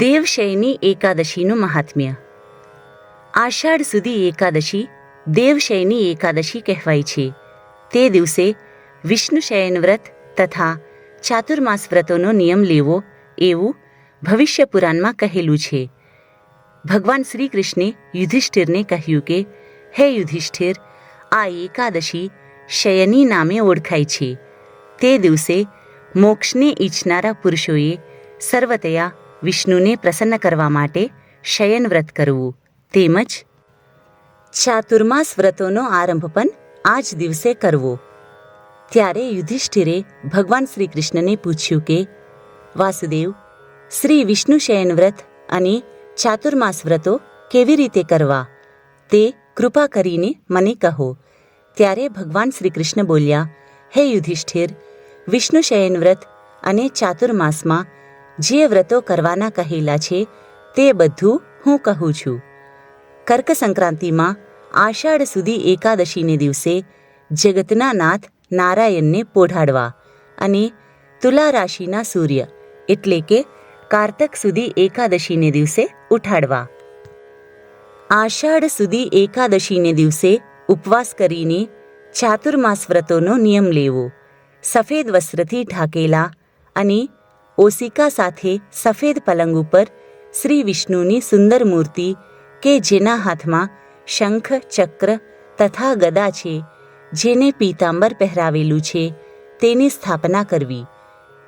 દેવશયની એકાદશીનું મહાત્મ્ય. આષાઢ સુધી એકાદશી દેવશયની એકાદશી કહેવાય છે. તે દિવસે વિષ્ણુ શયન વ્રત તથા ચાતુર્માસ વ્રતોનો નિયમ લેવો એવું ભવિષ્ય પુરાણમાં કહેલું છે. ભગવાન શ્રી કૃષ્ણે યુધિષ્ઠિરને કહ્યું કે, હે યુધિષ્ઠિર, આ એકાદશી શયની નામે ઓળખાય છે. તે દિવસે મોક્ષને ઈચ્છનારા પુરુષોએ સર્વતયા વિષ્ણુને પ્રસન્ન કરવા માટે શયન વ્રત કરવું તેમજ ચાતુર્માસ વ્રતોનો આરંભ પણ આ જ દિવસે કરવો. ત્યારે યુધિષ્ઠિરે ભગવાન શ્રી કૃષ્ણને પૂછ્યું કે, વાસુદેવ, શ્રી વિષ્ણુ શયન વ્રત અને ચાતુર્માસ વ્રતો કેવી રીતે કરવા તે કૃપા કરીને મને કહો. ત્યારે ભગવાન શ્રી કૃષ્ણ બોલ્યા, હે યુધિષ્ઠિર, વિષ્ણુ શયન વ્રત અને ચાતુર્માસમાં જે વ્રતો કરવાના કહેલા છે તે બધું હું કહું છું. કર્ક સંક્રાંતિમાં આષાઢ સુધી એકાદશીને દિવસે જગતના નાથ નારાયણને પોઢાડવા અને તુલા રાશિના સૂર્ય એટલે કે કારતક સુધી એકાદશીને દિવસે ઉઠાડવા. આષાઢ સુધી એકાદશીને દિવસે ઉપવાસ કરીને ચાતુર્માસ વ્રતોનો નિયમ લેવો. સફેદ વસ્ત્રથી ઢાંકેલા અને ઓસિકા સાથે સફેદ પલંગ ઉપર શ્રી વિષ્ણુની સુંદર મૂર્તિ કે જેના હાથમાં શંખ, ચક્ર તથા ગદા છે, જેને પીતાંબર પહેરાવેલું છે, તેની સ્થાપના કરવી.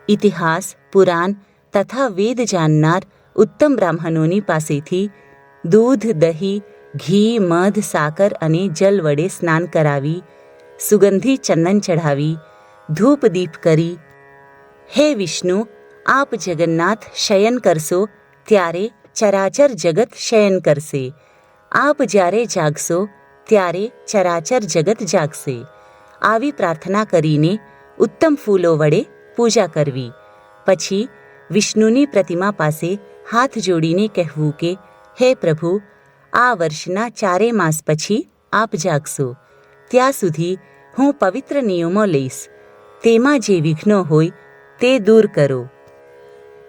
ઇતિહાસ, પુરાણ તથા વેદ જાણનાર ઉત્તમ બ્રાહ્મણોની પાસેથી દૂધ, દહીં, ઘી, મધ, સાકર અને જલ વડે સ્નાન કરાવી, સુગંધી ચંદન ચઢાવી, ધૂપ દીપ કરી, હે વિષ્ણુ, આપ જગન્નાથ શયન કરશો ત્યારે ચરાચર જગત શયન કરશે. આપ જ્યારે જાગશો ત્યારે ચરાચર જગત જાગશે. આવી પ્રાર્થના કરીને ઉત્તમ ફૂલો વડે પૂજા કરવી. પછી વિષ્ણુની પ્રતિમા પાસે હાથ જોડીને કહેવું કે, હે પ્રભુ, આ વર્ષના 4 માસ પછી આપ જાગશો ત્યાં સુધી હું પવિત્ર નિયમો લઈશ. તેમાં જે વિઘ્નો હોય તે દૂર કરો.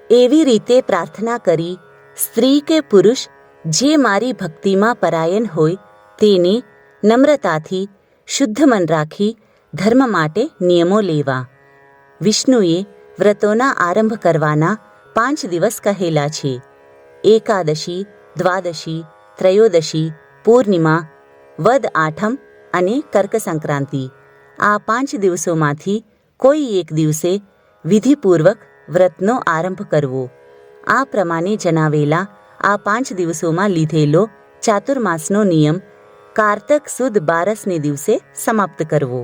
એવી રીતે પ્રાર્થના કરી સ્ત્રી કે પુરુષ જે મારી ભક્તિમાં પરાયણ હોય તેને નમ્રતાથી શુદ્ધ મન રાખી ધર્મ માટે નિયમો લેવા. વિષ્ણુએ વ્રતોના આરંભ કરવાના 5 દિવસ કહેલા છે. એકાદશી, દ્વાદશી, ત્રયોદશી, પૂર્ણિમા, વદ આઠમ અને કર્ક સંક્રાંતિ. આ 5 દિવસોમાંથી કોઈ એક દિવસે વિધિપૂર્વક વ્રતનો આરંભ કરવો. આ પ્રમાણે જણાવેલા આ 5 દિવસોમાં લીધેલો ચાતુર્માસનો નિયમ કારતક સુદ 12ને દિવસે સમાપ્ત કરવો.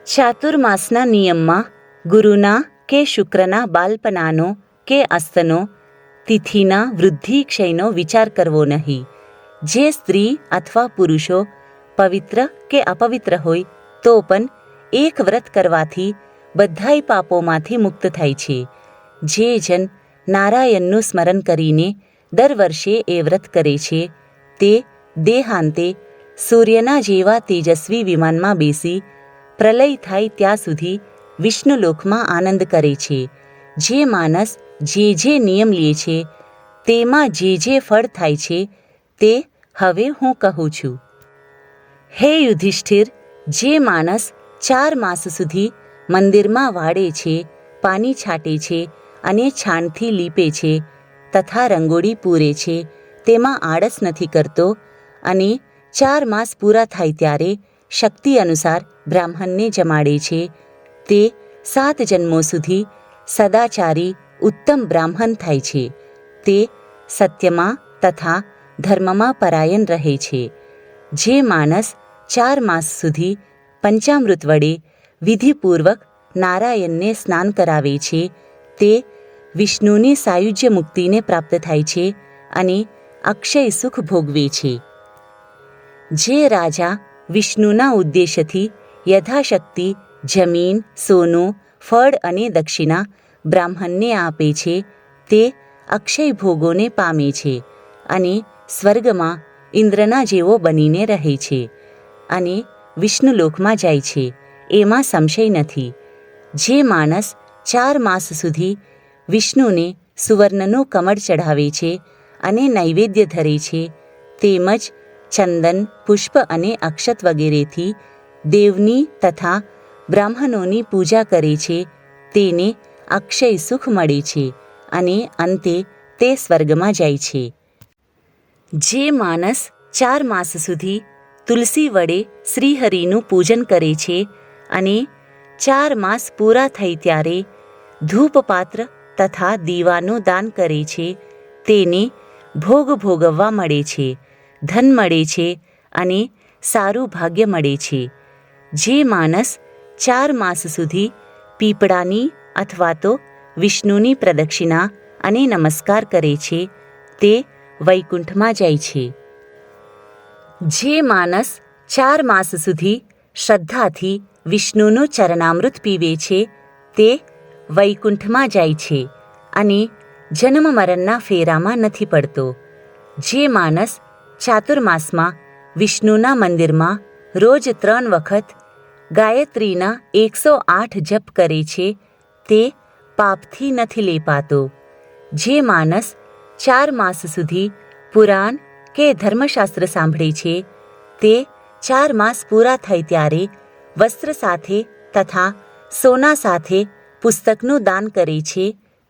ચાતુર્માસના નિયમમાં ગુરુના કે શુક્રના બાલપનાનો કે અસ્તનો, તિથિના વૃદ્ધિ ક્ષયનો વિચાર કરવો નહીં. જે સ્ત્રી અથવા પુરુષો પવિત્ર કે અપવિત્ર હોય તો પણ એક વ્રત કરવાથી બધાય પાપોમાંથી મુક્ત થાય છે. જે જન નારાયણનું સ્મરણ કરીને દર વર્ષે એ વ્રત કરે છે તે દેહાંતે સૂર્યના જેવા તેજસ્વી વિમાનમાં બેસી પ્રલય થાય ત્યાં સુધી વિષ્ણુલોકમાં આનંદ કરે છે. જે માણસ જે નિયમ લે છે તેમાં જે ફળ થાય છે તે હવે હું કહું છું. હે યુધિષ્ઠિર, જે માણસ 4 માસ સુધી મંદિરમાં વાળે છે, પાણી છાંટે છે અને છાણથી લીપે છે તથા રંગોળી પૂરે છે, તેમાં આળસ નથી કરતો અને 4 માસ પૂરા થાય ત્યારે શક્તિ અનુસાર બ્રાહ્મણને જમાડે છે, તે 7 જન્મો સુધી સદાચારી ઉત્તમ બ્રાહ્મણ થાય છે. તે સત્યમાં તથા ધર્મમાં પરાયણ રહે છે. જે માણસ 4 માસ સુધી પંચામૃત વડે વિધિપૂર્વક નારાયણને સ્નાન કરાવે છે તે વિષ્ણુની સાયુજ્ય મુક્તિને પ્રાપ્ત થાય છે અને અક્ષય સુખ ભોગવે છે. જે રાજા વિષ્ણુના ઉદ્દેશથી યથાશક્તિ જમીન, સોનું, ફળ અને દક્ષિણા બ્રાહ્મણને આપે છે તે અક્ષય ભોગોને પામે છે અને સ્વર્ગમાં ઇન્દ્રના જેવો બનીને રહે છે અને વિષ્ણુલોકમાં જાય છે, એમાં સંશય નથી. જે માણસ 4 માસ સુધી વિષ્ણુને સુવર્ણનું કમળ ચઢાવે છે અને નૈવેદ્ય ધરે છે, તેમજ ચંદન, પુષ્પ અને અક્ષત વગેરેથી દેવની તથા બ્રાહ્મણોની પૂજા કરે છે, તેને અક્ષય સુખ મળે છે અને અંતે તે સ્વર્ગમાં જાય છે. જે માણસ 4 માસ સુધી તુલસી વડે શ્રીહરિનું પૂજન કરે છે અને 4 માસ પૂરા થઈ ત્યારે ધૂપપાત્ર તથા દીવાનું દાન કરે છે, તેને ભોગ ભોગવવા મળે છે, ધન મળે છે અને સારું ભાગ્ય મળે છે. જે માણસ 4 માસ સુધી પીપળાની અથવા તો વિષ્ણુની પ્રદક્ષિણા અને નમસ્કાર કરે છે, તે વૈકુંઠમાં જાય છે. જે માણસ 4 માસ સુધી શ્રદ્ધાથી વિષ્ણુનું ચરણામૃત પીવે છે, તે વૈકુંઠમાં જાય છે અને જન્મ મરણના ફેરામાં નથી પડતો. જે માણસ ચાતુર્માસમાં વિષ્ણુના મંદિરમાં રોજ 3 વખત ગાયત્રીના 108 જપ કરે છે, તે પાપથી નથી લેપાતો. જે માણસ 4 માસ સુધી પુરાણ કે ધર્મશાસ્ત્ર સાંભળે છે, તે 4 માસ પૂરા થાય ત્યારે વસ્ત્ર સાથે તથા સોના સાથે પુસ્તકનું દાન કરે છે,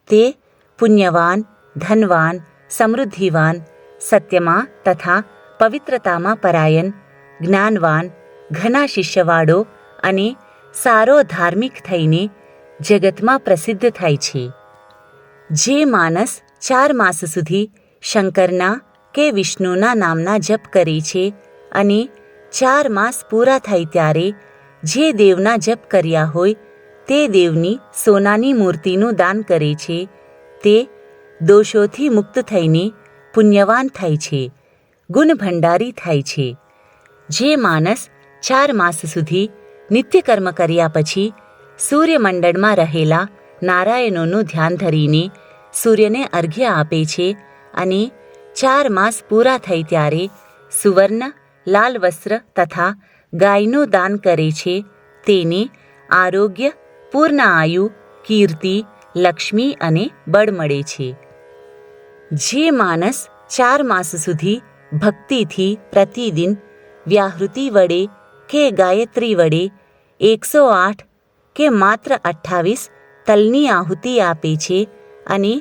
તે પુણ્યવાન, ધનવાન, સમૃદ્ધિવાન, સત્યમાં તથા પવિત્રતામાં પરાયણ, જ્ઞાનવાન, ઘણા શિષ્યવાળો અને સારો ધાર્મિક થઈને જગતમાં પ્રસિદ્ધ થાય છે. જે માણસ 4 માસ સુધી શંકરના કે વિષ્ણુના નામના જપ કરે છે અને 4 માસ પૂરા થાય ત્યારે જે દેવના જપ કર્યા હોય તે દેવની સોનાની મૂર્તિનું દાન કરે છે, તે દોષોથી મુક્ત થઈને પુણ્યવાન થાય છે, ગુણ ભંડારી થાય છે. જે માણસ 4 માસ સુધી નિત્યકર્મ કર્યા પછી સૂર્યમંડળમાં રહેલા નારાયણોનું ધ્યાન ધરીને સૂર્યને અર્ઘ્ય આપે છે અને 4 માસ પૂરા થઈ ત્યારે સુવર્ણ, લાલ વસ્ત્ર તથા ગાયનું દાન કરે છે, તેને આરોગ્ય, પૂર્ણ આયુ, કીર્તિ, લક્ષ્મી અને બળ મળે છે. જે માણસ 4 માસ સુધી ભક્તિથી પ્રતિદિન વ્યાહૃતિ વડે કે ગાયત્રી વડે 108 કે માત્ર 28 તલની આહુતિ આપે છે અને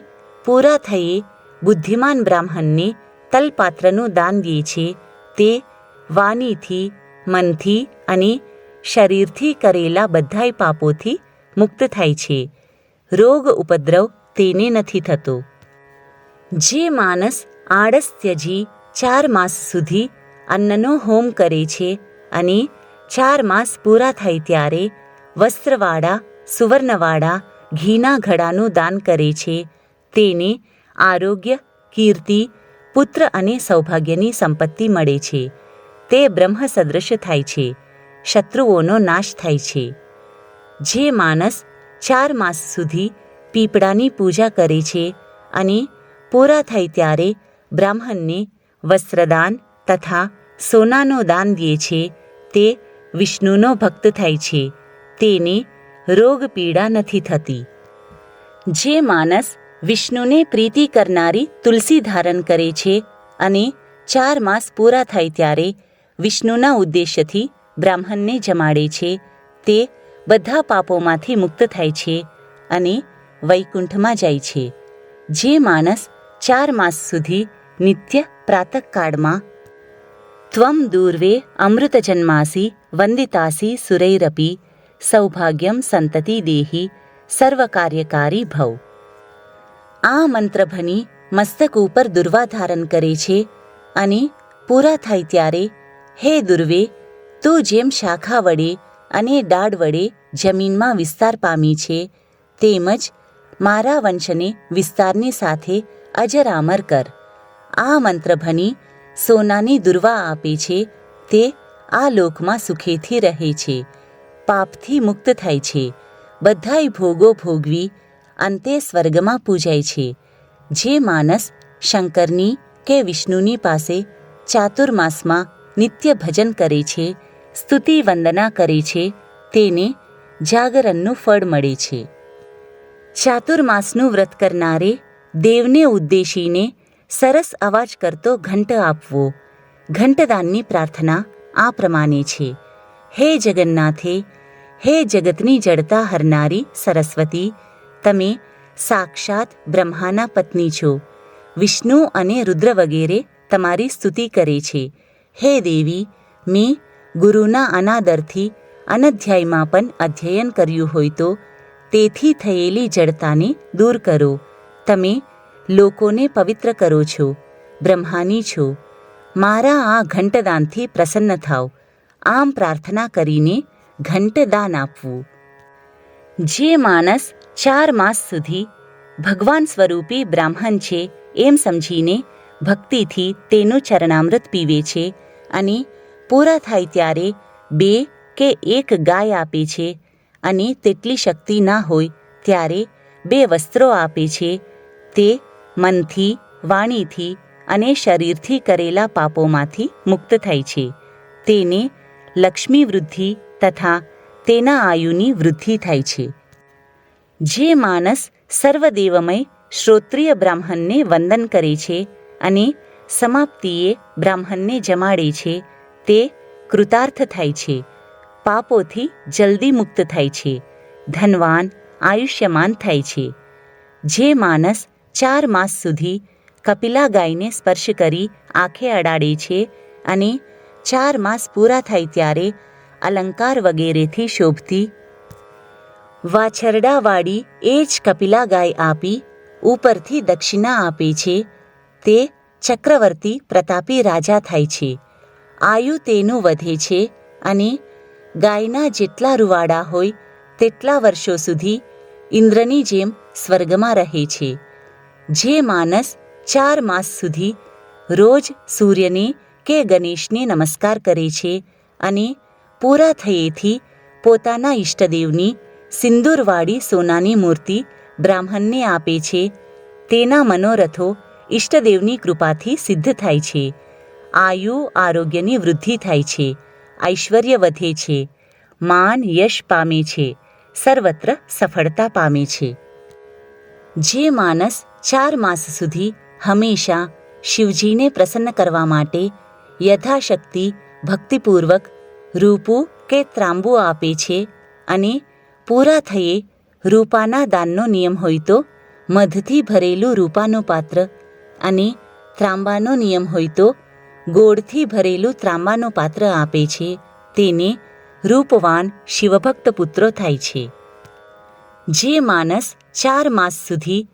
પૂરા થયે બુદ્ધિમાન બ્રાહ્મણને તલપાત્રનું દાન દે છે, તે વાણીથી, મનથી અને શરીરથી કરેલા બધાય પાપોથી મુક્ત થાય છે. રોગ ઉપદ્રવ તેને નથી થતો. જે માણસ આળસ ત્યજી 4 માસ સુધી અન્નનો હોમ કરે છે અને 4 માસ પૂરા થાય ત્યારે વસ્ત્રવાળા, સુવર્ણવાળા ઘીના ઘડાનું દાન કરે છે, તેને આરોગ્ય, કીર્તિ, પુત્ર અને સૌભાગ્યની સંપત્તિ મળે છે, તે બ્રહ્મ સદૃશ થાય છે, શત્રુઓનો નાશ થાય છે. જે માણસ 4 માસ સુધી પીપળાની પૂજા કરે છે અને પૂરા થાય ત્યારે બ્રાહ્મણને વસ્ત્રદાન તથા સોનાનું દાન દે છે, તે વિષ્ણુનો ભક્ત થાય છે, તેને રોગ પીડા નથી થતી. જે માણસ વિષ્ણુને પ્રીતિ કરનારી તુલસી ધારણ કરે છે અને 4 માસ પૂરા થાય ત્યારે વિષ્ણુના ઉદ્દેશ્યથી બ્રાહ્મણને જમાડે છે, તે બધા પાપોમાંથી મુક્ત થાય છે અને વૈકુંઠમાં જાય છે. જે માણસ 4 માસ સુધી નિત્ય પ્રાતઃકાળમાં ત્વમ દૂર્વે અમૃત જન્માસી વંદિતાસી સુરૈરપી સૌભાગ્યમ સંતતિ દેહી સર્વકાર્યકારી ભવ. આ મંત્ર ભણી મસ્તક ઉપર દુર્વા ધારણ કરે છે અને પૂરા થાય ત્યારે, હે દુર્વે, તું જેમ શાખા વડે અને ડાળ વડે જમીનમાં વિસ્તાર પામી છે, તેમજ મારા વંશને વિસ્તારની સાથે અજરામર કર. આ મંત્ર ભણી સોનાની દુર્વા આપે છે, તે આ લોકમાં સુખેથી રહે છે, પાપથી મુક્ત થાય છે, બધાય ભોગો ભોગવી અંતે સ્વર્ગમાં પૂજાય છે. જે માણસ શંકરની કે વિષ્ણુની પાસે ચાતુર્માસમાં નિત્ય ભજન કરે છે, સ્તુતિ વંદના કરે છે, તેને જાગરણનું ફળ મળે છે. ચાતુર્માસનું વ્રત કરનારે દેવને ઉદ્દેશીને સરસ અવાજ કરતો ઘંટ આપવો. ઘંટદાનની પ્રાર્થના આ પ્રમાણે છે: હે જગન્નાથે, હે જગતની જડતા હરનારી સરસ્વતી, તમે સાક્ષાત બ્રહ્માના પત્ની છો. વિષ્ણુ અને રુદ્ર વગેરે તમારી સ્તુતિ કરે છે. હે દેવી, મેં ગુરુના અનાદરથી અનધ્યાયમાં પણ અધ્યયન કર્યું હોય તો તેથી થયેલી જડતાને દૂર કરો. તમે લોકોને પવિત્ર કરો છો, બ્રહ્માની છો. મારા આ ઘંટદાનથી પ્રસન્ન થાવ. આમ પ્રાર્થના કરીને ઘંટદાન આપવું. જે માણસ 4 માસ સુધી ભગવાન સ્વરૂપી બ્રાહ્મણ છે એમ સમજીને ભક્તિથી તેનું ચરણામૃત પીવે છે અને પૂરા થાય ત્યારે 2 કે 1 ગાય આપે છે અને તેટલી શક્તિ ના હોય ત્યારે 2 વસ્ત્રો આપે છે, તે મનથી, વાણીથી અને શરીરથી કરેલા પાપોમાંથી મુક્ત થાય છે. તેને લક્ષ્મી વૃદ્ધિ તથા તેના આયુની વૃદ્ધિ થાય છે. જે માણસ સર્વદેવમય શ્રોત્રિય બ્રાહ્મણને વંદન કરે છે અને સમાપ્તિએ બ્રાહ્મણને જમાડે છે, તે કૃતાર્થ થાય છે, પાપોથી જલ્દી મુક્ત થાય છે, ધનવાન, આયુષ્યમાન થાય છે. જે માણસ 4 માસ સુધી કપિલા ગાયને સ્પર્શ કરી આંખે અડાડે છે અને 4 માસ પૂરા થાય ત્યારે અલંકાર વગેરેથી શોભતી વાછરડાવાળી એ જ કપિલા ગાય આપી ઉપરથી દક્ષિણા આપે છે, તે ચક્રવર્તી પ્રતાપી રાજા થાય છે. આયુ તેનું વધે છે અને ગાયના જેટલા રૂવાડા હોય તેટલા વર્ષો સુધી ઇન્દ્રની જેમ સ્વર્ગમાં રહે છે. જે માણસ 4 માસ સુધી રોજ સૂર્યને કે ગણેશને નમસ્કાર કરે છે અને પૂરા થયેથી પોતાના ઈષ્ટદેવની સિંદૂરવાળી સોનાની મૂર્તિ બ્રાહ્મણને આપે છે, તેના મનોરથો ઈષ્ટદેવની કૃપાથી સિદ્ધ થાય છે. આયુ આરોગ્યની વૃદ્ધિ થાય છે, ઐશ્વર્ય વધે છે, માન યશ પામે છે, સર્વત્ર સફળતા પામે છે. જે માણસ 4 માસ સુધી હંમેશા શિવજીને પ્રસન્ન કરવા માટે યથાશક્તિ ભક્તિપૂર્વક રૂપું કે ત્રાંબુ આપે છે અને પૂરા થયે રૂપાના દાનનો નિયમ હોય તો મધથી ભરેલું રૂપાનું પાત્ર અને ત્રાંબાનો નિયમ હોય તો ગોળથી ભરેલું ત્રાંબાનું પાત્ર આપે છે, તેને રૂપવાન શિવભક્ત પુત્રો થાય છે. જે માણસ 4 માસ સુધી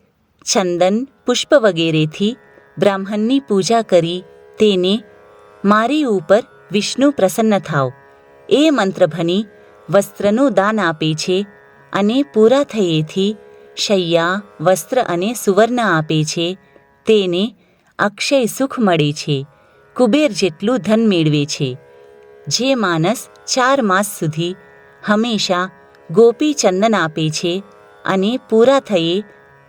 ચંદન, પુષ્પ વગેરેથી બ્રાહ્મણની પૂજા કરી તેને મારી ઉપર વિષ્ણુ પ્રસન્ન થાવ એ મંત્ર ભણી વસ્ત્રનું દાન આપે છે અને પૂરા થયેથી શૈયા, વસ્ત્ર અને સુવર્ણ આપે છે, તેને અક્ષય સુખ મળે છે, કુબેર જેટલું ધન મેળવે છે. જે માણસ 4 માસ સુધી હંમેશા ગોપી ચંદન આપે છે અને પૂરા થયે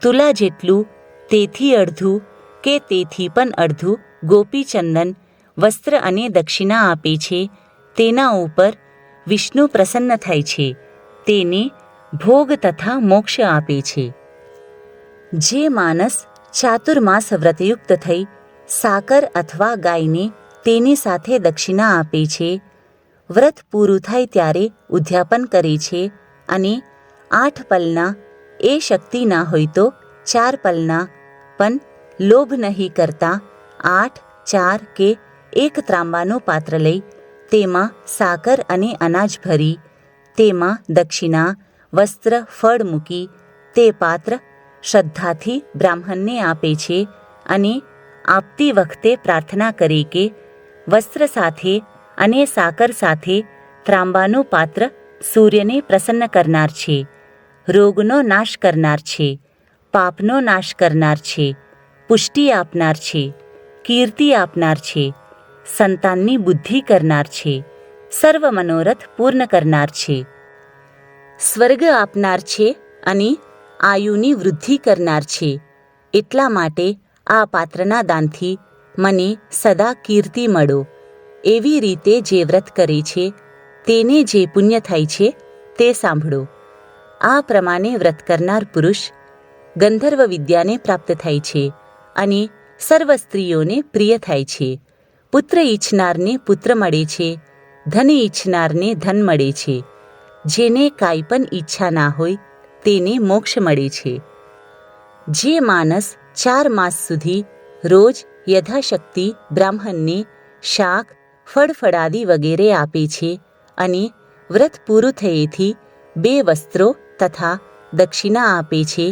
તુલા જેટલું, તેથી અડધું કે તેથી પણ અડધું ગોપી ચંદન, વસ્ત્ર અને દક્ષિણા આપે છે, તેના ઉપર વિષ્ણુ પ્રસન્ન થાય છે, તેને ભોગ તથા મોક્ષ આપે છે. જે માણસ ચાતુર્માસ વ્રતયુક્ત થઈ સાકર અથવા ગાયને તેની સાથે દક્ષિણા આપે છે, વ્રત પૂરું થાય ત્યારે ઉદ્યાપન કરે છે અને 8 પલના એ શક્તિ ના હોય તો 4 પલના પણ લોભ નહીં કરતા 8, 4 કે 1 ત્રાંબાનું પાત્ર લઈ તેમાં સાકર અને અનાજ ભરી તેમાં દક્ષિણા, વસ્ત્ર, ફળ મૂકી તે પાત્ર શ્રદ્ધાથી બ્રાહ્મણને આપે છે અને આપતી વખતે પ્રાર્થના કરે કે વસ્ત્ર સાથે અને સાકર સાથે ત્રાંબાનું પાત્ર સૂર્યને પ્રસન્ન કરનાર છે, રોગનો નાશ કરનાર છે, પાપનો નાશ કરનાર છે, પુષ્ટિ આપનાર છે, કીર્તિ આપનાર છે, સંતાનની બુદ્ધિ કરનાર છે, સર્વ મનોરથ પૂર્ણ કરનાર છે, સ્વર્ગ આપનાર છે અને આયુની વૃદ્ધિ કરનાર છે. એટલા માટે આ પાત્રના દાનથી મને સદા કીર્તિ મળો. એવી રીતે જે વ્રત કરે છે તેને જે પુણ્ય થાય છે તે સાંભળો. આ પ્રમાણે વ્રત કરનાર પુરુષ ગંધર્વ વિદ્યાને પ્રાપ્ત થાય છે અને સર્વ સ્ત્રીઓને પ્રિય થાય છે. પુત્ર ઈચ્છનારને પુત્ર મળે છે, ધન ઈચ્છનારને ધન મળે છે. જેને કાંઈ પણ ઈચ્છા ના હોય તેને મોક્ષ મળે છે. જે માણસ 4 માસ સુધી રોજ યથાશક્તિ બ્રાહ્મણને શાક, ફળફળાદી વગેરે આપે છે અને વ્રત પૂરું થયેથી 2 વસ્ત્રો તથા દક્ષિણા આપે છે,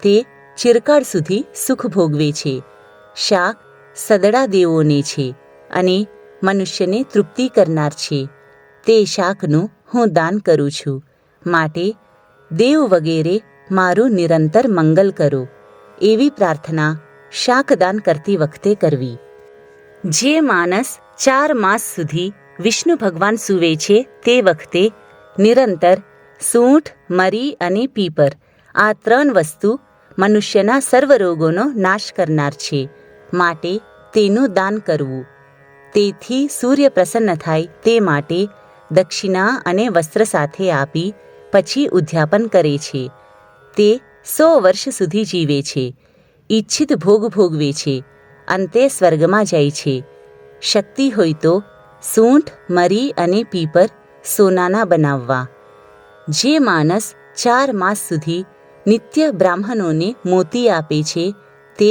તે ચિરકાળ સુધી સુખ ભોગવે છે. શાક સદડા દેવોને છે અને મનુષ્યને તૃપ્તિ કરનાર છે. તે શાકનું હું દાન કરું છું, માટે દેવ વગેરે મારું નિરંતર મંગલ કરો. એવી પ્રાર્થના શાકદાન કરતી વખતે કરવી. જે માણસ 4 માસ સુધી વિષ્ણુ ભગવાન સૂવે છે તે વખતે નિરંતર સૂંઠ, મરી અને પીપર આ 3 વસ્તુ મનુષ્યના સર્વ રોગોનો નાશ કરનાર છે, માટે તેનું દાન કરવું. તેથી સૂર્ય પ્રસન્ન થાય તે માટે દક્ષિણા અને વસ્ત્ર સાથે આપી પછી ઉદ્યાપન કરે છે. તે 100 વર્ષ સુધી જીવે છે, ઈચ્છિત ભોગ ભોગવે છે, અંતે સ્વર્ગમાં જાય છે. શક્તિ હોય તો સૂંઠ, મરી અને પીપર સોનાના બનાવવા. જે માણસ 4 માસ સુધી નિત્ય બ્રાહ્મણોને મોતી આપે છે તે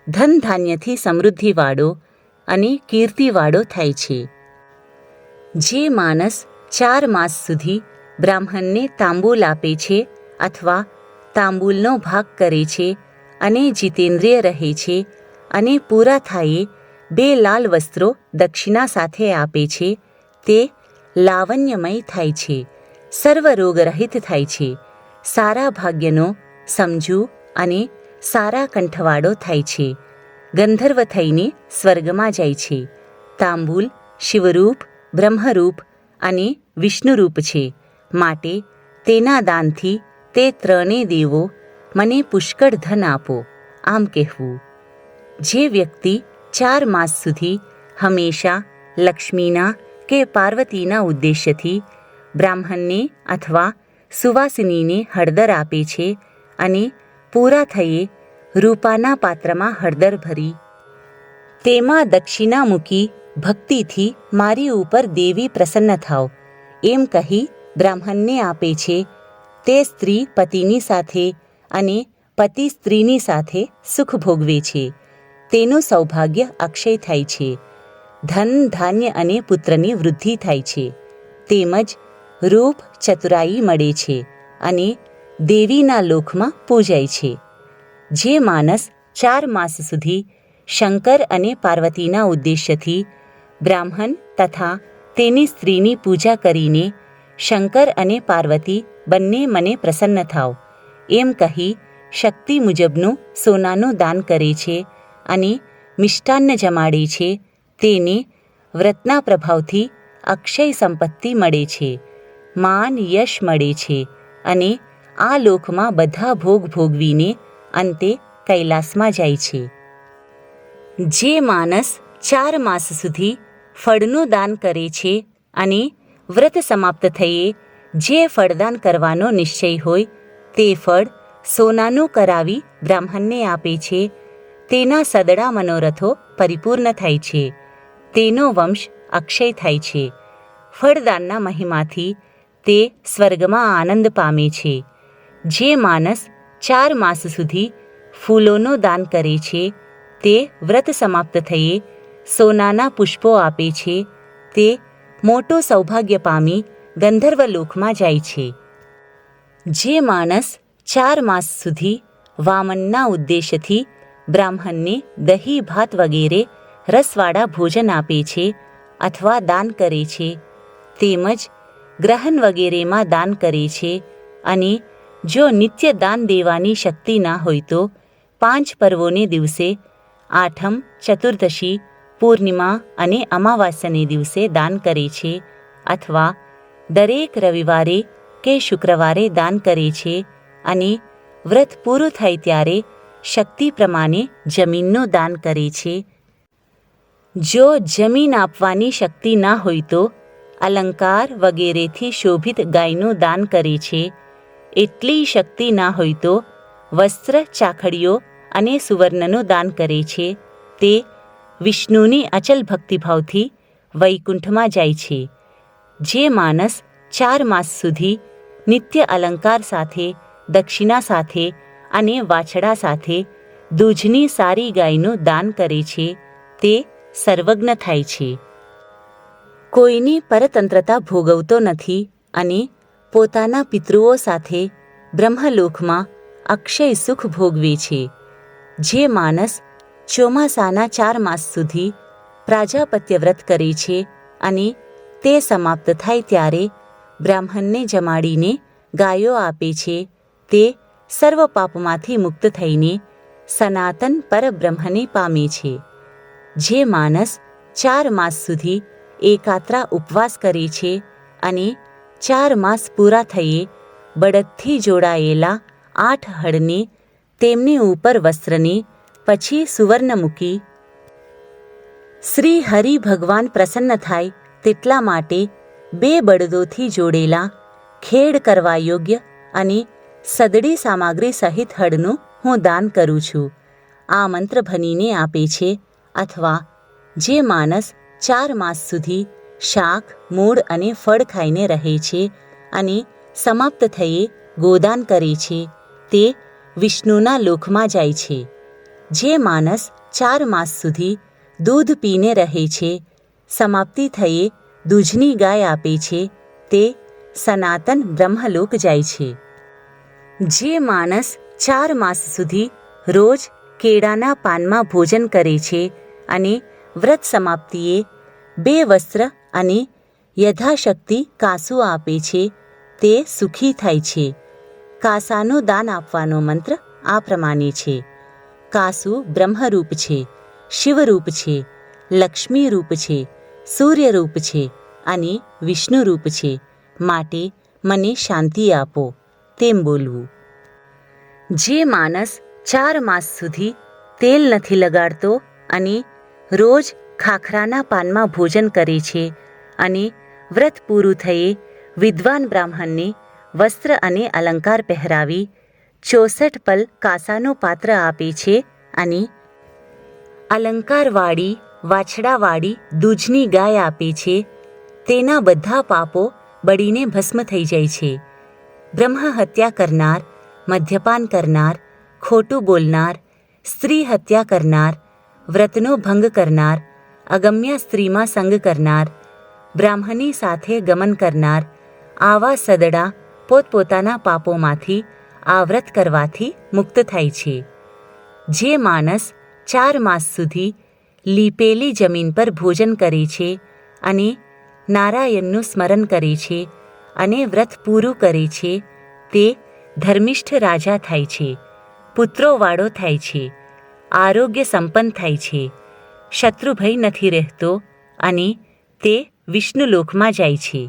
ધન ધાન્યથી સમૃદ્ધિવાળો અને કીર્તિવાળો થાય છે. જે માણસ 4 માસ સુધી બ્રાહ્મણને તાંબૂલ આપે છે અથવા તાંબૂલનો ભાગ કરે છે અને જીતેન્દ્રિય રહે છે અને પૂરા થાયે 2 લાલ વસ્ત્રો દક્ષિણા સાથે આપે છે, તે લાવણ્યમય થાય છે, સર્વ રોગરહિત થાય છે, સારા ભાગ્યનો, સમજુ અને સારા કંઠવાળો થાય છે, ગંધર્વ થઈને સ્વર્ગમાં જાય છે. તાંબૂલ શિવરૂપ, બ્રહ્મરૂપ અને વિષ્ણુરૂપ છે, માટે તેના દાનથી તે 3 દેવો મને પુષ્કળ ધન આપો આમ કહેવું. જે વ્યક્તિ 4 માસ સુધી હંમેશા લક્ષ્મીના કે પાર્વતીના ઉદ્દેશ્યથી બ્રાહ્મણને અથવા સુવાસિનીને હળદર આપે છે અને પૂરા થયે રૂપાના પાત્રમાં હળદર ભરી તેમાં દક્ષિણા મૂકી ભક્તિથી મારી ઉપર દેવી પ્રસન્ન થાવ એમ કહી બ્રાહ્મણને આપે છે, તે સ્ત્રી પતિની સાથે અને પતિ સ્ત્રીની સાથે સુખ ભોગવે છે. તેનું સૌભાગ્ય અક્ષય થાય છે, ધન, ધાન્ય અને પુત્રની વૃદ્ધિ થાય છે, તેમજ રૂપ, ચતુરાઈ મળે છે અને દેવીના લોકમાં પૂજાય છે. જે માણસ 4 માસ સુધી શંકર અને પાર્વતીના ઉદ્દેશ્યથી બ્રાહ્મણ તથા તેની સ્ત્રીની પૂજા કરીને શંકર અને પાર્વતી બંને મને પ્રસન્ન થાવ એમ કહી શક્તિ મુજબનું સોનાનું દાન કરે છે અને મિષ્ટાન્ન જમાડે છે, તેને વ્રતના પ્રભાવથી અક્ષય સંપત્તિ મળે છે, માન, યશ મળે છે અને આ લોકમાં બધા ભોગ ભોગવીને અંતે કૈલાસમાં જાય છે. જે માણસ 4 માસ સુધી ફળનું દાન કરે છે અને વ્રત સમાપ્ત થયે જે ફળદાન કરવાનો નિશ્ચય હોય તે ફળ સોનાનું કરાવી બ્રાહ્મણને આપે છે, તેના સદડા મનોરથો પરિપૂર્ણ થાય છે, તેનો વંશ અક્ષય થાય છે. ફળદાનના મહિમાથી તે સ્વર્ગમાં આનંદ પામે છે. જે માણસ 4 માસ સુધી ફૂલોનું દાન કરે છે, તે વ્રત સમાપ્ત થયે સોનાના પુષ્પો આપે છે, તે મોટું સૌભાગ્ય પામી ગંધર્વ લોકમાં જાય છે. જે માણસ 4 માસ સુધી વામનના ઉદ્દેશ્યથી બ્રાહ્મણને દહીં, ભાત વગેરે રસવાળા ભોજન આપે છે અથવા દાન કરે છે, તેમજ ગ્રહણ વગેરેમાં દાન કરે છે અને જો નિત્ય દાન દેવાની શક્તિ ના હોય તો 5 પર્વોને દિવસે, આઠમ, ચતુર્દશી, પૂર્ણિમા અને અમાવાસ્યાને દિવસે દાન કરે છે અથવા દરેક રવિવારે કે શુક્રવારે દાન કરે છે અને વ્રત પૂરું થાય ત્યારે શક્તિ પ્રમાણે જમીનનું દાન કરે છે. જો જમીન આપવાની શક્તિ ના હોય તો અલંકાર વગેરેથી શોભિત ગાયનું દાન કરે છે. એટલી શક્તિ ના હોય તો વસ્ત્ર, ચાખડીઓ અને સુવર્ણનું દાન કરે છે તે વિષ્ણુની અચલ ભક્તિભાવથી વૈકુંઠમાં જાય છે. જે માણસ 4 માસ સુધી નિત્ય અલંકાર સાથે, દક્ષિણા સાથે અને વાછડા સાથે દૂધની સારી ગાયનું દાન કરે છે તે સર્વજ્ઞ થાય છે. કોઈની પરતંત્રતા ભોગવતો નથી અને પોતાના પિતૃઓ સાથે બ્રહ્મલોકમાં અક્ષય સુખ ભોગવે છે. જે માણસ ચોમાસાના 4 માસ સુધી પ્રાજાપત્ય વ્રત કરે છે અને તે સમાપ્ત થાય ત્યારે બ્રાહ્મણને જમાડીને ગાયો આપે છે તે સર્વ પાપમાંથી મુક્ત થઈને સનાતન પરબ્રહ્મને પામે છે. જે માણસ 4 માસ સુધી એકાત્રા ઉપવાસ કરે છે અને 4 માસ પૂરા થયે બળદથી જોડાયેલા 8 હળને તેમની ઉપર વસ્ત્રને પછી સુવર્ણ મૂકી શ્રી હરિ ભગવાન પ્રસન્ન થાય તેટલા માટે 2 બળદોથી જોડેલા ખેડ કરવા યોગ્ય અને સદડી સામગ્રી સહિત હળનું હું દાન કરું છું. આ મંત્ર ભણીને આપે છે. અથવા જે માણસ 4 માસ સુધી શાક, મૂળ અને ફળ ખાઈને રહે છે અને સમાપ્ત થયે ગોદાન કરે છે તે વિષ્ણુના લોકમાં જાય છે. જે માણસ 4 માસ સુધી દૂધ પીને રહે છે, સમાપ્તિ થયે દૂધની ગાય આપે છે તે સનાતન બ્રહ્મલોક જાય છે. જે માણસ 4 માસ સુધી રોજ કેળાના પાનમાં ભોજન કરે છે અને વ્રત સમાપ્તિએ 2 વસ્ત્ર અને યથાશક્તિ કાસુ આપે છે તે સુખી થાય છે. કાસાનું દાન આપવાનો મંત્ર આ પ્રમાણે છે. કાસુ બ્રહ્મરૂપ છે, શિવરૂપ છે, લક્ષ્મી રૂપ છે, સૂર્ય રૂપ છે અને વિષ્ણુ રૂપ છે. માટે મને શાંતિ આપો તેમ બોલવું. જે માણસ 4 માસ સુધી તેલ નથી લગાડતો અને રોજ ખાખરાના પાનમાં ભોજન કરે છે અને વ્રત પૂરું થયે વિદ્વાન બ્રાહ્મણને વસ્ત્ર અને અલંકાર પહેરાવી 64 પલ કાસાનું પાત્ર આપે છે અને અલંકારવાળી વાછડાવાળી દૂધની ગાય આપે છે તેના બધા પાપો બળીને ભસ્મ થઈ જાય છે. બ્રહ્મ હત્યા કરનાર, મદ્યપાન કરનાર, ખોટું બોલનાર, સ્ત્રી હત્યા કરનાર, વ્રતનો ભંગ કરનાર, અગમ્ય સ્ત્રીમાં સંગ કરનાર, બ્રાહ્મણી સાથે ગમન કરનાર આવા સદડા પોતપોતાના પાપોમાંથી આ વ્રત કરવાથી મુક્ત થાય છે. જે માણસ 4 માસ સુધી લીપેલી જમીન પર ભોજન કરે છે અને નારાયણનું સ્મરણ કરે છે અને વ્રત પૂરું કરે છે તે ધર્મિષ્ઠ રાજા થાય છે, પુત્રોવાળો થાય છે, આરોગ્ય સંપન્ન થાય છે, શત્રુભય નથી રહેતો અને તે વિષ્ણુલોકમાં જાય છે.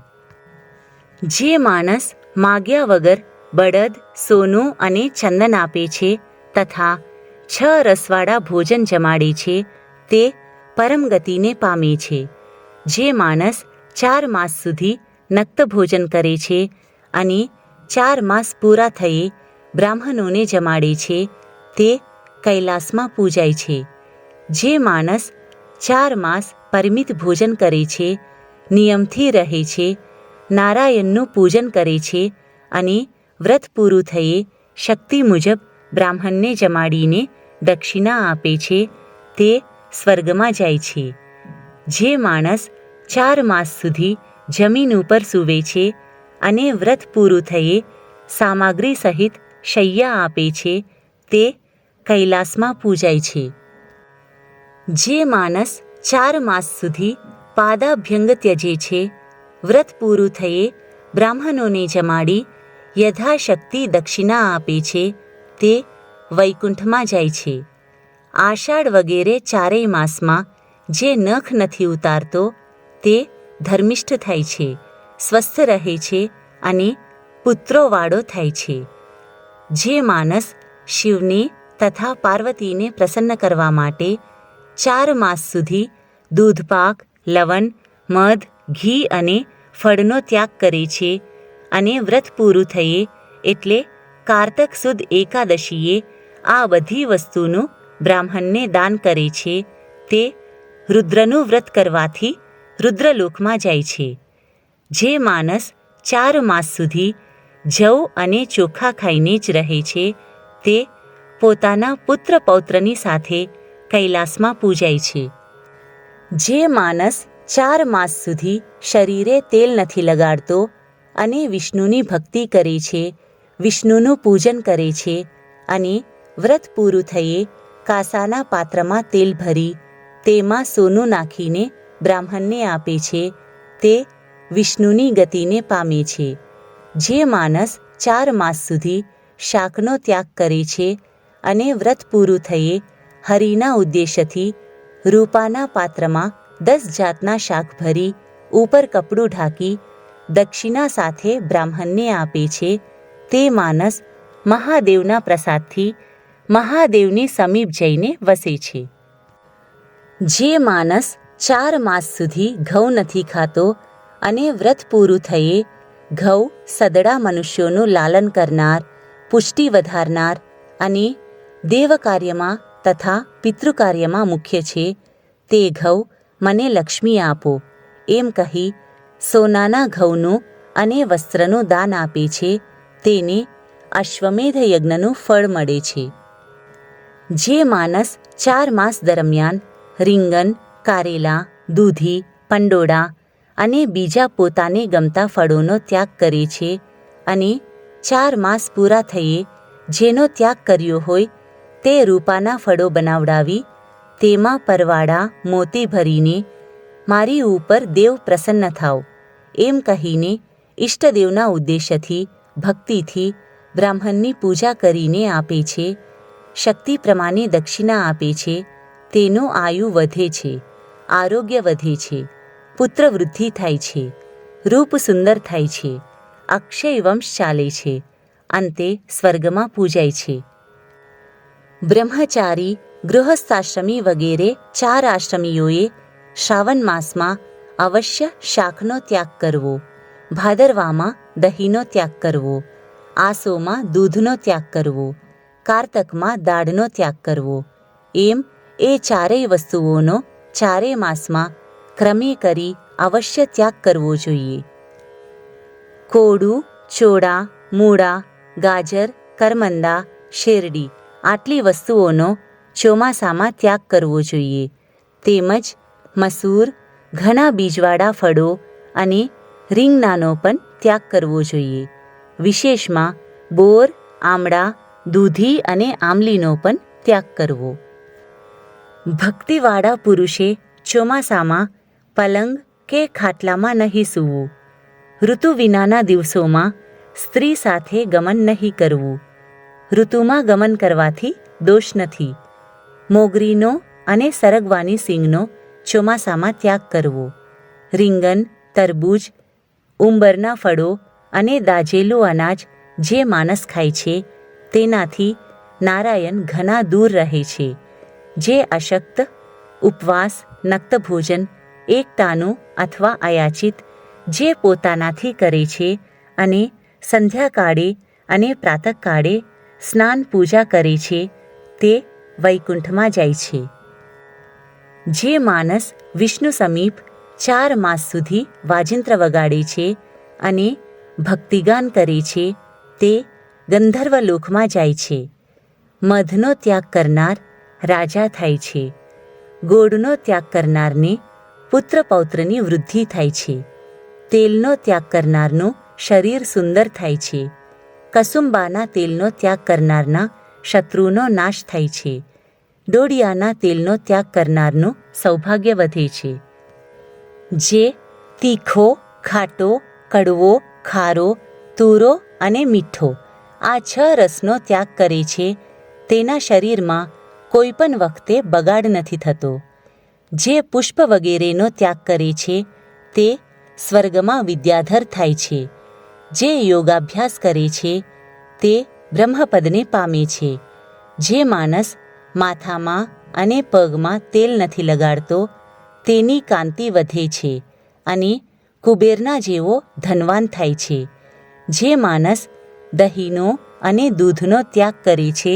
જે માણસ માગ્યા વગર બળદ, સોનું અને ચંદન આપે છે તથા 6 રસવાળા ભોજન જમાડે છે તે પરમ ગતિને પામે છે. જે માણસ 4 માસ સુધી નક્ત ભોજન કરે છે અને 4 માસ પૂરા થયે બ્રાહ્મણોને જમાડે છે તે કૈલાસમાં પૂજાય છે. જે માણસ 4 માસ પરિમિત ભોજન કરે છે, નિયમથી રહે છે, નારાયણનું પૂજન કરે છે અને વ્રત પૂરું થયે શક્તિ મુજબ બ્રાહ્મણને જમાડીને દક્ષિણા આપે છે તે સ્વર્ગમાં જાય છે. જે માણસ 4 માસ સુધી જમીન ઉપર સૂવે છે અને વ્રત પૂરું થયે સામગ્રી સહિત શૈયા આપે છે તે કૈલાસમાં પૂજાય છે. જે માણસ 4 માસ સુધી પાદાભ્યંગ ત્યજે છે, વ્રત પૂરું થયે બ્રાહ્મણોને જમાડી યથાશક્તિ દક્ષિણા આપે છે તે વૈકુંઠમાં જાય છે. આષાઢ વગેરે 4 માસમાં જે નખ નથી ઉતારતો તે ધર્મિષ્ઠ થાય છે, સ્વસ્થ રહે છે અને પુત્રોવાળો થાય છે. જે માણસ શિવને તથા પાર્વતીને પ્રસન્ન કરવા માટે 4 માસ સુધી દૂધપાક, લવણ, મધ, ઘી અને ફળનો ત્યાગ કરે છે અને વ્રત પૂરું થયે એટલે કારતક સુદ એકાદશીએ આ બધી વસ્તુનું બ્રાહ્મણને દાન કરે છે તે રુદ્રનું વ્રત કરવાથી રુદ્રલોકમાં જાય છે. જે માણસ 4 માસ સુધી જવ અને ચોખા ખાઈને જ રહે છે તે પોતાના પુત્ર પૌત્રની સાથે કૈલાસમાં પૂજાય છે. જે માણસ 4 માસ સુધી શરીરે તેલ નથી લગાડતો અને વિષ્ણુની ભક્તિ કરે છે, વિષ્ણુનું પૂજન કરે છે અને વ્રત પૂરું થયે કાંસાના પાત્રમાં તેલ ભરી તેમાં સોનું નાખીને બ્રાહ્મણને આપે છે તે વિષ્ણુની ગતિને પામે છે. જે માણસ 4 માસ સુધી શાકનો ત્યાગ કરે છે અને વ્રત પૂરું થયે હરિના ઉદ્દેશ્યથી રૂપાના પાત્રમાં 10 જાતના શાક ભરી ઉપર કપડું ઢાંકી દક્ષિણા સાથે બ્રાહ્મણને આપે છે તે માણસ મહાદેવના પ્રસાદથી મહાદેવની સમીપ જઈને વસે છે. જે માણસ 4 માસ સુધી ઘઉં નથી ખાતો અને વ્રત પૂરું થયે ઘઉં સદડા મનુષ્યોનું લાલન કરનાર, પુષ્ટિ વધારનાર અને દેવ કાર્યમાં તથા પિતૃકાર્યમાં મુખ્ય છે તે ઘઉં મને લક્ષ્મી આપો એમ કહી સોનાના ઘઉંનું અને વસ્ત્રનું દાન આપે છે તેને અશ્વમેધ યજ્ઞનું ફળ મળે છે. જે માણસ 4 માસ દરમિયાન રીંગણ, કારેલા, દૂધી, પંડોળા અને બીજા પોતાને ગમતા ફળોનો ત્યાગ કરે છે અને 4 માસ પૂરા થયે જેનો ત્યાગ કર્યો હોય તે રૂપાના ફળો બનાવડાવી તેમાં પરવાળા મોતી ભરીને મારી ઉપર દેવ પ્રસન્ન થાવ એમ કહીને ઈષ્ટદેવના ઉદ્દેશ્યથી ભક્તિથી બ્રાહ્મણની પૂજા કરીને આપે છે. શક્તિ પ્રમાણે દક્ષિણા આપે છે તેનું આયુ વધે છે, આરોગ્ય વધે છે, પુત્ર વૃદ્ધિ થાય છે, રૂપ સુંદર થાય છે, અક્ષય વંશ ચાલે છે, અંતે સ્વર્ગમાં પૂજાય છે. બ્રહ્મચારી, ગૃહસ્થાશ્રમી વગેરે 4 આશ્રમીઓએ શ્રાવણ માસમાં અવશ્ય શાકનો ત્યાગ કરવો, ભાદરવામાં દહીંનો ત્યાગ કરવો, આસોમાં દૂધનો ત્યાગ કરવો, કારતકમાં દાળનો ત્યાગ કરવો એમ એ 4 વસ્તુઓનો 4 માસમાં ક્રમે કરી અવશ્ય ત્યાગ કરવો જોઈએ. કોળું, ચોળા, મૂળા, ગાજર, કરમંદા, શેરડી આટલી વસ્તુઓનો ચોમાસામાં ત્યાગ કરવો જોઈએ. તેમજ મસૂર, ઘણા બીજવાળા ફળો અને રીંગણાનો પણ ત્યાગ કરવો જોઈએ. વિશેષમાં બોર, આમળા, દૂધી અને આમલીનો પણ ત્યાગ કરવો. ભક્તિવાળા પુરુષે ચોમાસામાં પલંગ કે ખાટલામાં નહીં સૂવું. ઋતુ વિનાના દિવસોમાં સ્ત્રી સાથે ગમન નહીં કરવું. ઋતુમાં ગમન કરવાથી દોષ નથી. મોગરીનો અને સરગવાની સિંગનો ચોમાસામાં ત્યાગ કરવો. રીંગણ, તરબૂચ, ઉંબરના ફળો અને દાજેલું અનાજ જે માણસ ખાય છે તેનાથી નારાયણ ઘણા દૂર રહે છે. જે અશક્ત, ઉપવાસ, નક્ત ભોજન, એકટાનું અથવા અયાચિત જે પોતાનાથી કરે છે અને સંધ્યાકાળે અને પ્રાતઃકાળે સ્નાન પૂજા કરે છે તે વૈકુંઠમાં જાય છે. જે માણસ વિષ્ણુ સમીપ 4 માસ સુધી વાજિંત્ર વગાડે છે અને ભક્તિગાન કરે છે તે ગંધર્વલોકમાં જાય છે. મધનો ત્યાગ કરનાર રાજા થાય છે. ગોળનો ત્યાગ કરનારને પુત્ર પૌત્રની વૃદ્ધિ થાય છે. તેલનો ત્યાગ કરનારનું શરીર સુંદર થાય છે. કસુંબાના તેલનો ત્યાગ કરનારના શત્રુનો નાશ થાય છે. ડોડિયાના તેલનો ત્યાગ કરનારનું સૌભાગ્ય વધે છે. જે તીખો, ખાટો, કડવો, ખારો, તુરો અને મીઠો આ 6 રસનો ત્યાગ કરે છે તેના શરીરમાં કોઈ પણ વખતે બગાડ નથી થતો. જે પુષ્પ વગેરેનો ત્યાગ કરે છે તે સ્વર્ગમાં વિદ્યાધર થાય છે. જે યોગાભ્યાસ કરે છે તે બ્રહ્મપદને પામે છે. જે માણસ માથામાં અને પગમાં તેલ નથી લગાડતો તેની કાંતિ વધે છે અને કુબેરના જેવો ધનવાન થાય છે. જે માણસ દહીંનો અને દૂધનો ત્યાગ કરે છે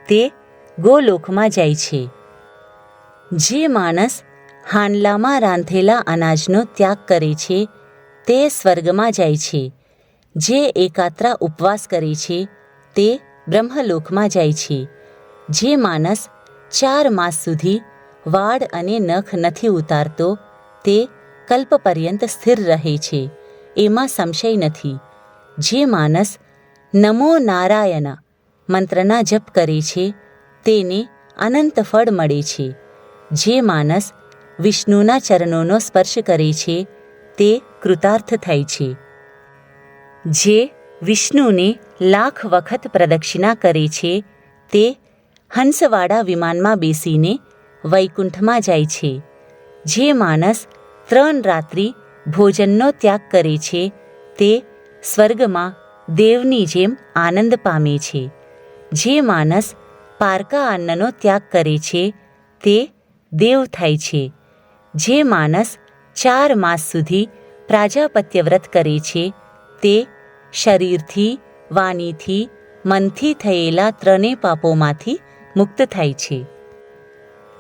તે ગોલોકમાં જાય છે. જે માણસ હાંડલામાં રાંધેલા અનાજનો ત્યાગ કરે છે તે સ્વર્ગમાં જાય છે. જે એકાત્રા ઉપવાસ કરે છે તે બ્રહ્મલોકમાં જાય છે. જે માણસ 4 માસ સુધી વાળ અને નખ નથી ઉતારતો તે કલ્પ પર્યંત સ્થિર રહે છે, એમાં સંશય નથી. જે માણસ નમો નારાયણ મંત્રના જપ કરે છે તેને અનંત ફળ મળે છે. જે માણસ વિષ્ણુના ચરણોનો સ્પર્શ કરે છે તે કૃતાર્થ થાય છે. જે વિષ્ણુને લાખ વખત પ્રદક્ષિણા કરે છે તે હંસવાળા વિમાનમાં બેસીને વૈકુંઠમાં જાય છે. જે માણસ 3 રાત્રિ ભોજનનો ત્યાગ કરે છે તે સ્વર્ગમાં દેવની જેમ આનંદ પામે છે. જે માણસ પારકા અન્નનો ત્યાગ કરે છે તે દેવ થાય છે. જે માણસ 4 માસ સુધી પ્રાજાપત્ય વ્રત કરે છે તે શરીરથી, વાણીથી, મનથી થયેલા 3 પાપોમાંથી મુક્ત થાય છે.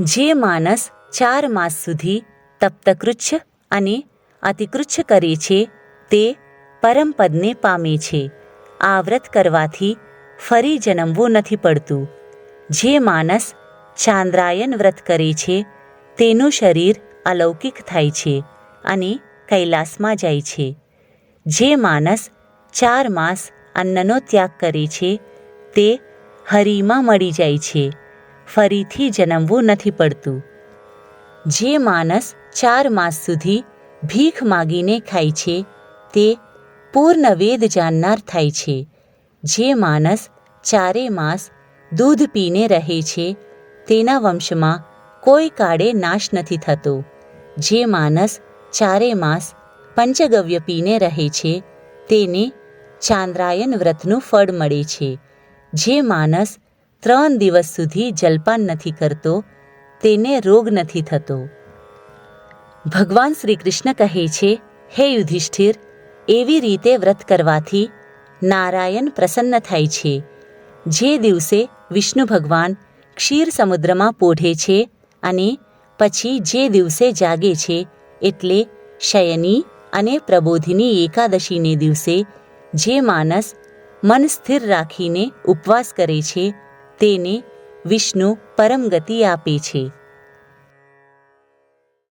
જે માણસ 4 માસ સુધી તપ્તકૃચ્છ અને અતિકૃચ્છ કરે છે તે પરમપદને પામે છે. આ વ્રત કરવાથી ફરી જન્મવું નથી પડતું. જે માણસ ચાંદ્રાયન વ્રત કરે છે તેનું શરીર અલૌકિક થાય છે અને કૈલાસમાં જાય છે. જે માણસ 4 માસ અન્નનો ત્યાગ કરે છે તે હરિમાં મળી જાય છે, ફરીથી જન્મવું નથી પડતું. જે માણસ 4 માસ સુધી ભીખ માગીને ખાય છે તે પૂર્ણ વેદ જાણનાર થાય છે. જે માણસ 4 માસ દૂધ પીને રહે છે તેના વંશમાં કોઈ કાળે નાશ નથી થતો. જે માણસ 4 માસ પંચગવ્ય પીને રહે છે તેને ચાંદ્રાયન વ્રતનું ફળ મળે છે. જે માણસ 3 દિવસ સુધી જલપાન નથી કરતો તેને રોગ નથી થતો. ભગવાન શ્રી કૃષ્ણ કહે છે, હે યુધિષ્ઠિર, એવી રીતે વ્રત કરવાથી નારાયણ પ્રસન્ન થાય છે. જે દિવસે વિષ્ણુ ભગવાન ક્ષીર સમુદ્રમાં પોઢે છે અને પછી જે દિવસે જાગે છે એટલે શયની અને પ્રબોધિની એકાદશીને દિવસે જે માણસ મન સ્થિર રાખીને ઉપવાસ કરે છે તેને વિષ્ણુ પરમ ગતિ આપે છે.